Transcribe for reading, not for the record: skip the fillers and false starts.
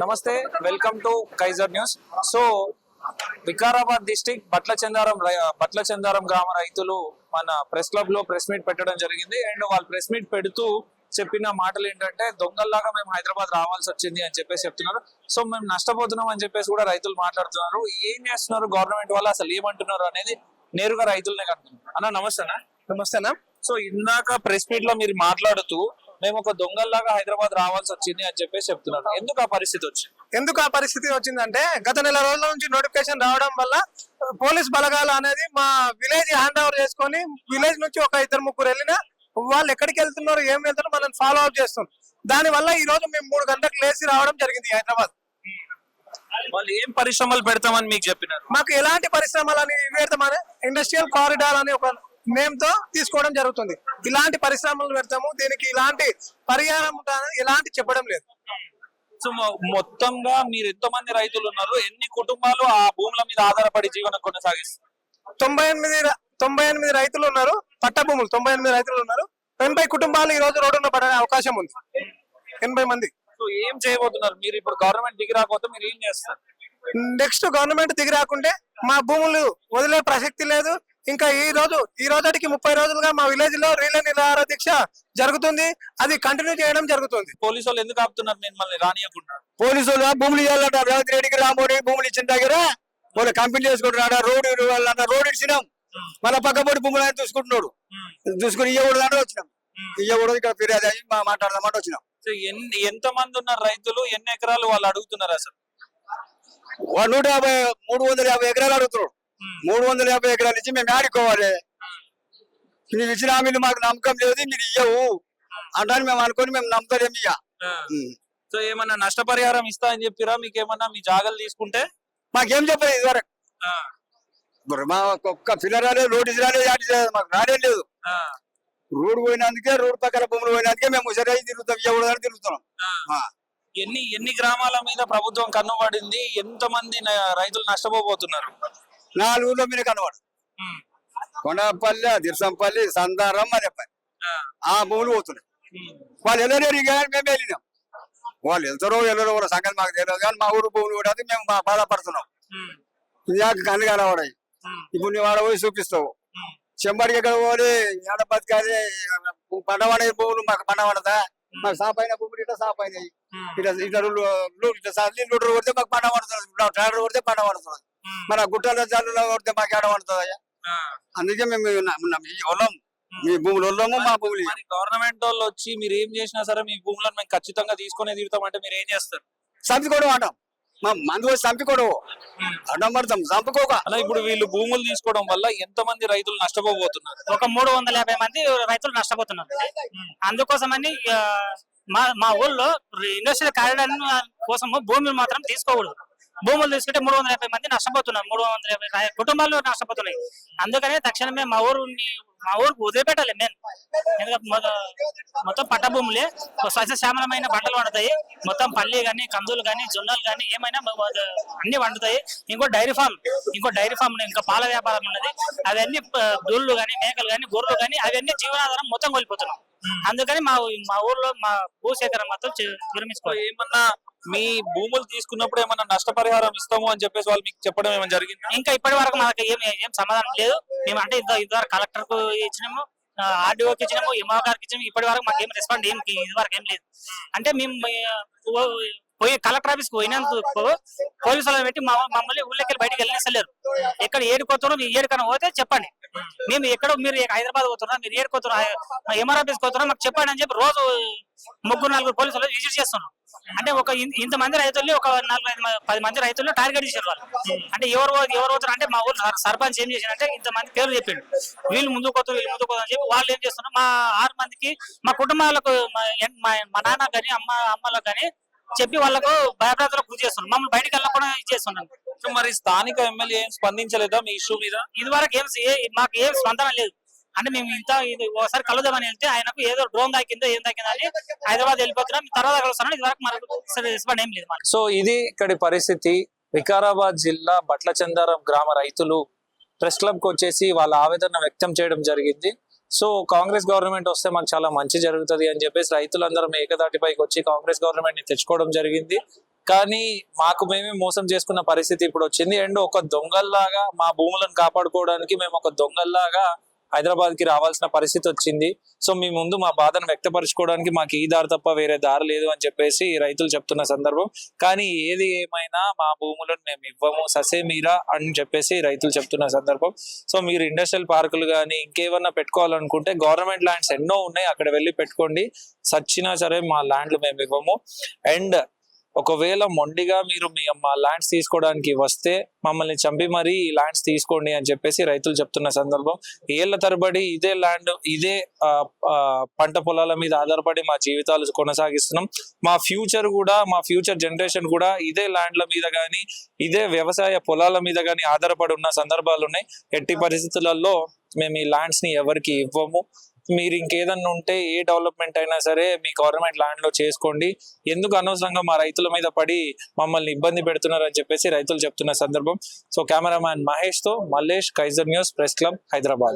నమస్తే, welcome to Kaizer news. So Vikarabad district Batlachandaram గ్రామ రైతులు మన ప్రెస్ క్లబ్ లో ప్రెస్ మీట్ పెట్టడం జరిగింది. అండ్ వాళ్ళు ప్రెస్ మీట్ పెడుతూ చెప్పిన మాటలు ఏంటంటే, దొంగల్లాగా మేము హైదరాబాద్ రావాల్సి వచ్చింది అని చెప్పేసి చెప్తున్నారు. సో మేము నష్టపోతున్నాం అని చెప్పేసి కూడా రైతులు మాట్లాడుతున్నారు. ఏం చేస్తున్నారు గవర్నమెంట్ వాళ్ళు, అసలు ఏమంటున్నారు అనేది నేరుగా రైతులనే కనుక్కున్నారు. అన్న నమస్తేనా. నమస్తేనా. సో ఇందాక ప్రెస్ మీట్ లో మీరు మాట్లాడుతూ మేము ఒక దొంగల్లాగా హైదరాబాద్ రావాల్సి వచ్చింది అని చెప్పేసి చెప్తున్నారు. ఎందుకు ఆ పరిస్థితి వచ్చింది? ఎందుకు ఆ పరిస్థితి వచ్చిందంటే, గత నెల రోజుల నుంచి నోటిఫికేషన్ రావడం వల్ల పోలీస్ బలగాలు అనేది మా విలేజ్ హ్యాండ్ ఓవర్ చేసుకొని, విలేజ్ నుంచి ఒక ఇద్దరు ముగ్గురు వెళ్ళినా వాళ్ళు ఎక్కడికి వెళ్తున్నారు, ఏం వెళ్తున్నారు మనల్ని ఫాలో అప్ చేస్తున్నారు. దాని వల్ల ఈ రోజు మేము 3 గంటలకు లేచి రావడం జరిగింది హైదరాబాద్. వాళ్ళు ఏం పరిశ్రమలు పెడతామని మీకు చెప్పినారు? మాకు ఎలాంటి పరిశ్రమలు అని పెడతామని ఇండస్ట్రియల్ కారిడార్ అని ఒక నేమ్ తో తీసుకోవడం జరుగుతుంది. ఇలాంటి పరిశ్రమలు పెడతాము, దీనికి ఇలాంటి పరిహారం ఎలాంటి చెప్పడం లేదు. సో మొత్తంగా మీరు ఎంత మంది రైతులు ఉన్నారు, ఎన్ని కుటుంబాలు ఆ భూముల మీద ఆధారపడి జీవనం కొనసాగిస్తారు? 98 రైతులు ఉన్నారు. పట్ట భూములు 98 రైతులు ఉన్నారు. 80 కుటుంబాలు ఈ రోజు రోడ్డున పడే అవకాశం ఉంది. 80 మంది. సో ఏం చేయబోతున్నారు మీరు ఇప్పుడు? గవర్నమెంట్ దిగి రాకపోతే మీరు ఏం చేస్తారు? నెక్స్ట్ గవర్నమెంట్ దిగి రాకుంటే మా భూములు వదిలే ప్రసక్తి లేదు. ఇంకా ఈ రోజుకి 30 రోజులుగా మా విలేజ్ లో రీలే నిరాహార దీక్ష జరుగుతుంది. అది కంటిన్యూ చేయడం జరుగుతుంది. పోలీసు వాళ్ళు ఎందుకు ఆపుతున్నారు మిమ్మల్ని రానియకుండా? పోలీసు వాళ్ళు భూములు ఇవ్వాలంట. రేవంత్ రెడ్డికి రామోడి భూములు ఇచ్చిన దగ్గర వాళ్ళు కంపెనీ చేసుకుంటున్నాడు. రోడ్ ఇచ్చినాం, మన పక్కపొడి భూములు ఆయన చూసుకుంటున్నాడు. చూసుకుని ఇవ్వకూడదు అంటే వచ్చినాం. ఇవ్వకూడదు, ఇక్కడ ఫిర్యాదు అయ్యి మాట్లాడదామంటే వచ్చినాం. సో ఎంత మంది ఉన్నారు రైతులు, ఎన్ని ఎకరాలు వాళ్ళు అడుగుతున్నారు అసలు? 350 ఎకరాలు అడుగుతున్నాడు. 350 ఎకరాలు ఇచ్చి మేము ఆడుకోవాలి. మీరు ఇచ్చిన హామీలు మాకు నమ్మకం లేదు, మీరు ఇయ్యవు అంటాను మేము అనుకొని మేము నమ్ముతారేమి. సో ఏమన్నా నష్టపరిహారం ఇస్తా అని చెప్పిరా మీకు? ఏమన్నా మీ జాగాలు తీసుకుంటే మాకేం చెప్పలేదు ఇదివరకు. మా ఒక్క ఫిల్లర్ రాలేదు, నోటీస్ రాలేదు, మాకు రాలేదు లేదు. రోడ్డు పోయినందుకే, రోడ్డు పక్కన భూములు పోయినందుకే మేము సరే తిరుగుతాం, ఇవ్వకూడదని తిరుగుతున్నాం. ఎన్ని గ్రామాల మీద ప్రభుత్వం కన్నుపడింది? ఎంత మంది రైతులు నష్టపోతున్నారు? 4 ఊర్లో మీద కనబడు. కొండపల్లి, దిర్సంపల్లి, సందారం అనేపల్లి ఆ భూములు పోతున్నాయి. వాళ్ళు వెళ్ళలేరు కానీ మేము వెళ్ళినాం. వాళ్ళు వెళ్తారో వెళ్ళరో కూడా సంగతి మాకు తెలియదు, కానీ మా ఊరు భూములు కూడా మేము బాధపడుతున్నాం. కన్ను కనబడాయి. ఇప్పుడు నువ్వు ఆడ పోయి చూపిస్తావు. చెంబడికి ఎక్కడ పోవాలి, ఏడ బతకాలి. పండవడే భూములు మాకు పండవడదా? మాకు సాపైన భూములు ఇట్లా సాపైనాయి. ఇట్లా కొడితే మాకు పండ పడుతుంది, ట్రాక్టర్ కొడితే పండ పడుతుంది. మన గుట్టల జల్లులో కొడితే మాకు ఏడ పడుతుంది. అందుకే మేము ఉన్నాం, మీ భూములు ఉన్నాము, మా భూములు. గవర్నమెంట్ వాళ్ళు వచ్చి మీరు ఏం చేసినా సరే మీ భూములను మేము ఖచ్చితంగా తీసుకునే తీరుతామంటే మీరు ఏం చేస్తారు? చంపుకోవడం అంటాం. మా మందు వచ్చి చంపుకోవడం అడ్డం పడతాం, చంపుకోక. అలా ఇప్పుడు వీళ్ళు భూములు తీసుకోవడం వల్ల ఎంత మంది రైతులు నష్టపోతున్నారు? ఒక 350 మంది రైతులు నష్టపోతున్నారు. అందుకోసమని మా ఊళ్ళో ఇండస్ట్రియల్ కారిడార్ కోసం భూములు మాత్రం తీసుకోకూడదు. భూములు తీసుకుంటే 350 మంది నష్టపోతున్నారు. 350 కుటుంబాలు నష్టపోతున్నాయి. అందుకనే తక్షణమే మా ఊరికి వదిలిపెట్టాలి. మొత్తం పట్ట భూములే, సస్యశ్యామలమైన పంటలు పండుతాయి. మొత్తం పల్లి గాని, కందులు గాని, జొన్నలు గాని ఏమైనా అన్ని పండుతాయి. ఇంకో డైరీ ఫామ్ ఇంకా పాల వ్యాపారం ఉన్నది. అవన్నీ దూళ్ళు గాని, మేకలు గాని, గొర్రెలు గాని అవన్నీ జీవనాధారం మొత్తం కోల్పోతున్నాం. అందుకని మా ఊర్లో మా భూసేకరణ మొత్తం విరమించుకోవాలి. ఏమన్నా మీ భూములు తీసుకున్నప్పుడు ఏమన్నా నష్టపరిహారం ఇస్తాము అని చెప్పేసి వాళ్ళు మీకు చెప్పడం ఏమైనా జరిగింది? ఇంకా ఇప్పటి వరకు మనకు ఏం సమాధానం లేదు. మేము అంటే ఇదివరకు కలెక్టర్ కు ఇచ్చినాము, ఆర్డీఓకి ఇచ్చినాము, ఎంఓ గారికి ఇచ్చినాము. ఇప్పటి వరకు మాకు ఏం రెస్పాండ్ ఇదివరకు ఏం లేదు. అంటే మేము పోయి కలెక్టర్ ఆఫీస్ కు పోయినందుకు పోలీసు వాళ్ళని పెట్టి మమ్మల్ని ఊళ్ళకి బయటకు వెళ్ళలేసలేరు. ఎక్కడ ఏడుకోతున్నారో మీరు ఏడుకన్నా పోతే చెప్పండి. మేము ఎక్కడో మీరు హైదరాబాద్ పోతున్నా, మీరు ఏడుకోతున్నారు, ఎంఆర్ ఆఫీస్ పోతున్నా మాకు చెప్పండి అని చెప్పి రోజు 3-4 పోలీసులు విజిట్ చేస్తున్నారు. అంటే ఇంతమంది రైతుల్ని ఒక 4-10 మంది రైతులను టార్గెట్ చేశారు వాళ్ళు. అంటే ఎవరు పోతారు అంటే మా ఊరు సర్పంచ్ ఏం చేశారంటే ఇంతమంది పేర్లు చెప్పిండు, వీళ్ళు ముందుకు పోతారు అని చెప్పి వాళ్ళు ఏం చేస్తున్నారు, మా 6 మందికి మా కుటుంబాలకు మా నాన్న గాని అమ్మలకు గాని చెప్పి వాళ్ళకు భయభ్రాంతులకు గురి చేస్తున్నారు. మమ్మల్ని బయటకు వెళ్ళకుండా చేస్తున్నాం. మరి స్థానిక ఎమ్మెల్యే ఏం స్పందించలేదా మీ ఇష్యూ మీద? ఇదివరకు మాకు ఏం స్పందన లేదు. అంటే మేము ఒకసారి కలుద్దామని వెళ్తే ఆయనకు ఏదో డ్రోన్ తాకిందో ఏం తాకిందో అని హైదరాబాద్ వెళ్ళిపోతున్నాం, తర్వాత కలుస్తాను. ఇదివరకు మనకు రెస్పాండ్ ఏం లేదు. సో ఇది ఇక్కడి పరిస్థితి. వికారాబాద్ జిల్లా బట్లచందారం గ్రామ రైతులు ప్రెస్ క్లబ్ కు వచ్చేసి వాళ్ళ ఆవేదన వ్యక్తం చేయడం జరిగింది. సో కాంగ్రెస్ గవర్నమెంట్ వస్తే మాకు చాలా మంచి జరుగుతుంది అని చెప్పేసి రైతులందరం ఏకదాటిపైకి వచ్చి కాంగ్రెస్ గవర్నమెంట్ ని తెచ్చుకోవడం జరిగింది. కానీ మాకు మేమే మోసం చేసుకున్న పరిస్థితి ఇప్పుడు వచ్చింది. అండ్ ఒక దొంగల్లాగా మా భూములను కాపాడుకోవడానికి మేము ఒక దొంగల్లాగా హైదరాబాద్ కి రావాల్సిన పరిస్థితి వచ్చింది. సో మీ ముందు మా బాధను వ్యక్తపరచుకోవడానికి మాకు ఈ దారి తప్ప వేరే దారి లేదు అని చెప్పేసి రైతులు చెప్తున్న సందర్భం. కానీ ఏది ఏమైనా మా భూములను మేము ఇవ్వము ససేమీరా అని చెప్పేసి రైతులు చెప్తున్న సందర్భం. సో మీరు ఇండస్ట్రియల్ పార్కులు కానీ ఇంకేమన్నా పెట్టుకోవాలనుకుంటే గవర్నమెంట్ ల్యాండ్స్ ఎన్నో ఉన్నాయి, అక్కడ వెళ్ళి పెట్టుకోండి. సచ్చినా సరే మా ల్యాండ్లు మేము ఇవ్వము. అండ్ ఒకవేళ మొండిగా మీరు మా ల్యాండ్స్ తీసుకోవడానికి వస్తే మమ్మల్ని చంపి మరీ ఈ ల్యాండ్స్ తీసుకోండి అని చెప్పేసి రైతులు చెప్తున్న సందర్భం. ఏళ్ల తరబడి ఇదే ల్యాండ్ ఇదే పంట పొలాల మీద ఆధారపడి మా జీవితాలు కొనసాగిస్తున్నాం. మా ఫ్యూచర్ జనరేషన్ కూడా ఇదే ల్యాండ్ల మీద కానీ ఇదే వ్యవసాయ పొలాల మీద కానీ ఆధారపడి ఉన్న సందర్భాలు ఉన్నాయి. ఎట్టి పరిస్థితులలో మేము ఈ ల్యాండ్స్ ని ఎవరికి ఇవ్వము. మీరు ఇంకేదన్నా ఉంటే ఏ డెవలప్మెంట్ అయినా సరే మీ గవర్నమెంట్ ల్యాండ్ లో చేసుకోండి. ఎందుకు అనవసరంగా మా రైతుల మీద పడి మమ్మల్ని ఇబ్బంది పెడుతున్నారు అని చెప్పేసి రైతులు చెప్తున్న సందర్భం. సో కెమెరామ్యాన్ మహేష్ తో Mallesh, Kaizer News, Press Club, Hyderabad.